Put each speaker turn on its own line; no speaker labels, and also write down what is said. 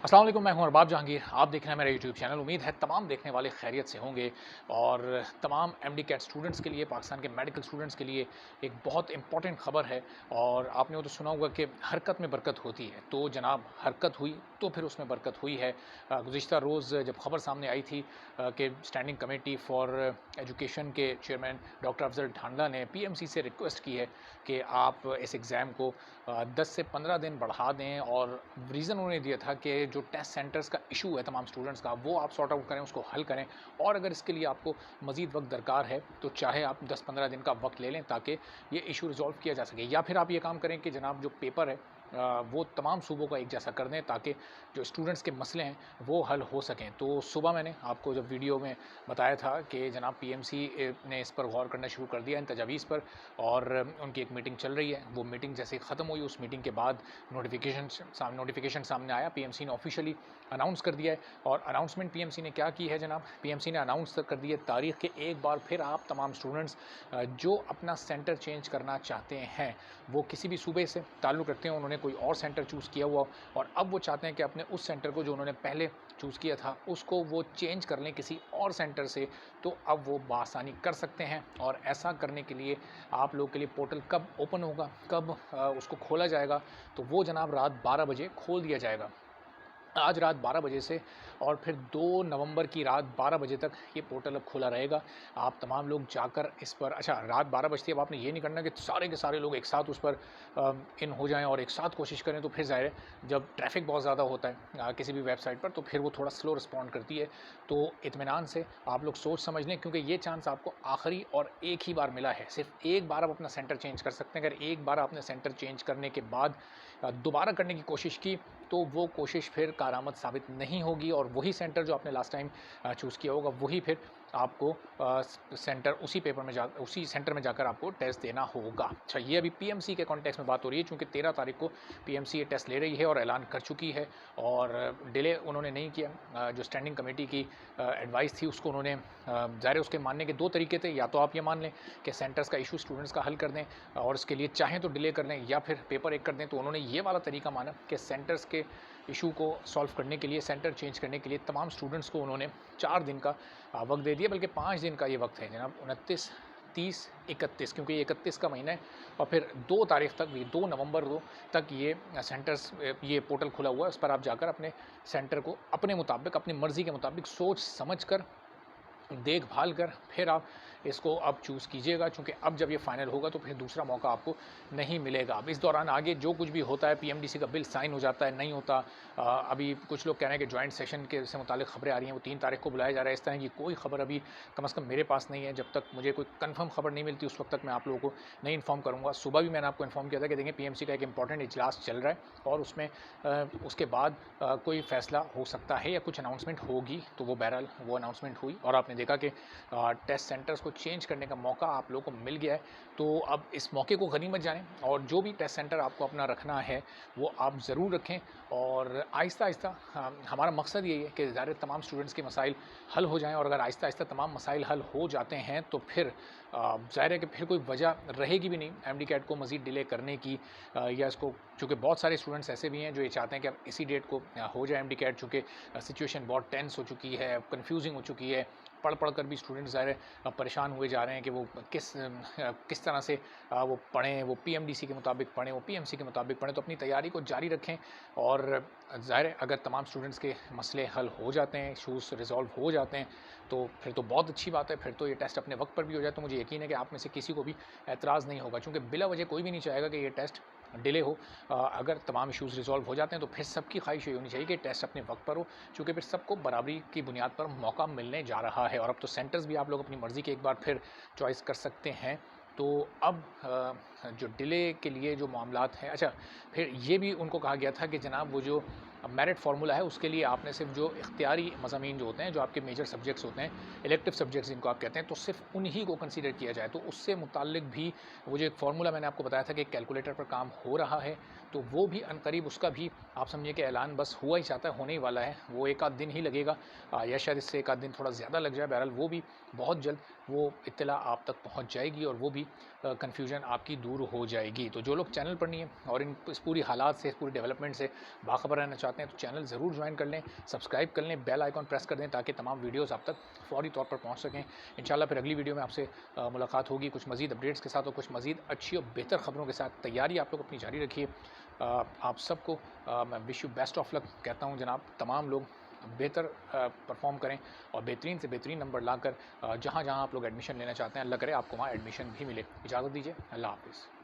अस्सलाम वालेकुम, मैं हूं अरबाब जहांगीर। आप देख रहे हैं मेरा यूट्यूब चैनल। उम्मीद है तमाम देखने वाले खैरियत से होंगे और तमाम एमडी कैट स्टूडेंट्स के लिए, पाकिस्तान के मेडिकल स्टूडेंट्स के लिए एक बहुत इंपॉर्टेंट खबर है। और आपने वो तो सुना होगा कि हरकत में बरकत होती है, तो जनाब हरकत हुई तो फिर उसमें बरकत हुई है। गुज़िश्ता रोज़ जब खबर सामने आई थी कि स्टैंडिंग कमेटी फॉर एजुकेशन के चेयरमैन डॉक्टर अफजल ढांडा ने पीएमसी से रिक्वेस्ट की है कि आप इस एग्ज़ाम को 10 से 15 दिन बढ़ा दें। और रीज़न उन्होंने दिया था कि जो टेस्ट सेंटर्स का इशू है तमाम स्टूडेंट्स का, वो आप सॉर्ट आउट करें, उसको हल करें। और अगर इसके लिए आपको मज़ीद वक्त दरकार है तो चाहे आप 10-15 दिन का वक्त ले लें ताकि ये इशू रिजॉल्व किया जा सके। या फिर आप ये काम करें कि जनाब जो पेपर है वो तमाम सूबों का एक जैसा कर दें ताकि जो स्टूडेंट्स के मसले हैं वो हल हो सकें। तो सुबह मैंने आपको जब वीडियो में बताया था कि जनाब पीएमसी ने इस पर गौर करना शुरू कर दिया इन तजावीज़ पर, और उनकी एक मीटिंग चल रही है। वो मीटिंग जैसे ही ख़त्म हुई, उस मीटिंग के बाद नोटिफिकेशन सामने आया। पीएमसी ने ऑफिशियली अनाउंस कर दिया है। और अनाउंसमेंट पीएमसी ने क्या की है जनाब, पीएमसी ने अनाउंस कर दी है तारीख के एक बार फिर आप तमाम स्टूडेंट्स जो अपना सेंटर चेंज करना चाहते हैं, वो किसी भी सूबे से ताल्लुक़ रखते हैं, उन्होंने कोई और सेंटर चूज़ किया हुआ और अब वो चाहते हैं कि अपने उस सेंटर को जो उन्होंने पहले चूज़ किया था उसको वो चेंज कर लें किसी और सेंटर से, तो अब वो बआसानी कर सकते हैं। और ऐसा करने के लिए आप लोग के लिए पोर्टल कब ओपन होगा, कब उसको खोला जाएगा, तो वो जनाब रात 12 बजे खोल दिया जाएगा। आज रात 12 बजे से और फिर 2 नवंबर की रात 12 बजे तक ये पोर्टल अब खुला रहेगा। आप तमाम लोग जाकर इस पर, अच्छा रात 12 बजती है, अब आपने ये नहीं करना कि सारे के सारे लोग एक साथ उस पर इन हो जाएं और एक साथ कोशिश करें, तो फिर ज़ाहिर है जब ट्रैफिक बहुत ज़्यादा होता है किसी भी वेबसाइट पर, तो फिर वो थोड़ा स्लो रिस्पॉन्ड करती है। तो इत्मीनान से आप लोग सोच समझ लें, क्योंकि ये चांस आपको आखिरी और एक ही बार मिला है। सिर्फ एक बार आप अपना सेंटर चेंज कर सकते हैं। अगर एक बार आपने सेंटर चेंज करने के बाद दोबारा करने की कोशिश की तो वो कोशिश फिर कारआमद साबित नहीं होगी, और वही सेंटर जो आपने लास्ट टाइम चूज़ किया होगा वही फिर आपको सेंटर उसी सेंटर में जाकर आपको टेस्ट देना होगा। अच्छा, ये अभी पीएमसी के कॉन्टेक्स्ट में बात हो रही है, क्योंकि 13 तारीख को पीएमसी ये टेस्ट ले रही है और ऐलान कर चुकी है, और डिले उन्होंने नहीं किया। जो स्टैंडिंग कमेटी की एडवाइस थी उसको उन्होंने, ज़ाहिर उसके मानने के दो तरीके थे। या तो आप ये मान लें कि सेंटर्स का इशू स्टूडेंट्स का हल कर दें और इसके लिए चाहें तो डिले कर लें, या फिर पेपर एक कर दें। तो उन्होंने ये वाला तरीका माना कि सेंटर्स के इशू को सॉल्व करने के लिए, सेंटर चेंज करने के लिए तमाम स्टूडेंट्स को उन्होंने 4 दिन का वक्त दे दिया, बल्कि 5 दिन का ये वक्त है जनाब, 29, 30, 31, क्योंकि ये 31 का महीना है। और फिर 2 तारीख तक, ये 2 नवंबर को तक ये सेंटर्स, ये पोर्टल खुला हुआ है, उस पर आप जाकर अपने सेंटर को अपने मुताबिक, अपनी मर्ज़ी के मुताबिक सोच समझ कर, देखभाल कर फिर आप इसको अब चूज़ कीजिएगा, क्योंकि अब जब ये फाइनल होगा तो फिर दूसरा मौका आपको नहीं मिलेगा। अब इस दौरान आगे जो कुछ भी होता है, पीएमडीसी का बिल साइन हो जाता है, नहीं होता। अभी कुछ लोग कह रहे हैं कि जॉइंट सेशन के से मुतालिक खबरें आ रही हैं, वो 3 तारीख को बुलाया जा रहा है। इस तरह की कोई खबर अभी कम से कम मेरे पास नहीं है। जब तक मुझे कोई कन्फर्म खबर नहीं मिलती उस वक्त तक मैं आप लोगों को नहीं इन्फॉर्म करूँगा। सुबह भी मैंने आपको इन्फॉर्म किया था कि देखिए पीएमसी का एक इंपॉर्टेंट इजलास चल रहा है और उसमें उसके बाद कोई फ़ैसला हो सकता है या कुछ अनाउंसमेंट होगी। तो वो बहरहाल वो अनाउंसमेंट हुई और आपने देखा कि टेस्ट सेंटर्स को चेंज करने का मौका आप लोगों को मिल गया है। तो अब इस मौके को गनीमत जानें और जो भी टेस्ट सेंटर आपको अपना रखना है वो आप ज़रूर रखें। और आहिस्ता-आहिस्ता हमारा मकसद यही है कि ज़ाहिर तमाम स्टूडेंट्स के मसाइल हल हो जाएँ, और अगर आहिस्ता-आहिस्ता तमाम मसाइल हल हो जाते हैं तो फिर ज़ाहिर है कि फिर कोई वजह रहेगी भी नहीं एमडी कैट को मज़ीद डिले करने की, या इसको, चूँकि बहुत सारे स्टूडेंट्स ऐसे भी हैं जो ये चाहते हैं कि अब इसी डेट को हो जाए एमडी कैट, चूँकि सिचुएशन बहुत टेंस हो चुकी है, कन्फ्यूजिंग हो चुकी है। पढ़ कर भी स्टूडेंट ज़ाहिर है परेशान हुए जा रहे हैं कि वो किस तरह से वो पढ़ें, वो पीएमडीसी के मुताबिक पढ़ें, वो पीएमसी के मुताबिक पढ़ें। तो अपनी तैयारी को जारी रखें, और ज़ाहिर है अगर तमाम स्टूडेंट्स के मसले हल हो जाते हैं, इशूज़ रिज़ॉल्व हो जाते हैं, तो फिर तो बहुत अच्छी बात है। फिर तो ये टेस्ट अपने वक्त पर भी हो जाए, तो मुझे यकीन है कि आप में से किसी को भी एतराज़ नहीं होगा, क्योंकि बिला वजह कोई भी नहीं चाहेगा कि ये टेस्ट डिले हो। अगर तमाम इशूज़ रिज़ॉल्व हो जाते हैं तो फिर सबकी ख्वाहिश ये होनी चाहिए कि टेस्ट अपने वक्त पर हो, क्योंकि फिर सबको बराबरी की बुनियाद पर मौका मिलने जा रहा है। और अब तो सेंटर्स भी आप लोग अपनी मर्ज़ी के एक बार फिर चॉइस कर सकते हैं। तो अब जो डिले के लिए जो मामलात हैं, अच्छा फिर ये भी उनको कहा गया था कि जनाब वो जो मेरिट फार्मूला है उसके लिए आपने सिर्फ जो इख्तियारी मज़ामीन जो होते हैं, जो आपके मेजर सब्जेक्ट्स होते हैं, इलेक्टिव सब्जेक्ट्स जिनको आप कहते हैं, तो सिर्फ उन्हीं को कंसीडर किया जाए। तो उससे मुताल्लिक भी वो जो एक फार्मूला मैंने आपको बताया था कि एक कैलकुलेटर पर काम हो रहा है, तो वो भी अनकरीब उसका भी आप समझिए कि ऐलान बस हुआ ही चाहता है, होने ही वाला है। वो एक आध दिन ही लगेगा, या शायद इससे एक आध दिन थोड़ा ज़्यादा लग जाए। बहरहाल वो भी बहुत जल्द वो इत्तला आप तक पहुँच जाएगी और वो भी कन्फ्यूजन आपकी दूर हो जाएगी। तो जो लोग चैनल पर नहीं है और इस पूरी हालात से, इस पूरी डेवलपमेंट से बाखबर रहना चाहते हैं, चाहते हैं तो चैनल ज़रूर ज्वाइन कर लें, सब्सक्राइब कर लें, बेल आइकॉन प्रेस कर दें ताकि तमाम वीडियोज़ आप तक फ़ौरी तौर पर पहुँच सकें। इंशाल्लाह फिर अगली वीडियो में आपसे मुलाकात होगी कुछ मज़ीद अपडेट्स के साथ और कुछ मज़ीद अच्छी और बेहतर ख़बरों के साथ। तैयारी आप लोग अपनी जारी रखिए। आप सबको मैं wish you best of luck कहता हूँ जनाब। तमाम लोग बेहतर परफॉर्म करें और बेहतरीन से बेहतरीन नंबर लाकर जहाँ जहाँ आप लोग एडमिशन लेना चाहते हैं, अल्लाह करे आपको वहाँ एडमिशन भी मिले। इजाज़त दीजिए, अल्लाह हाफ़िज़।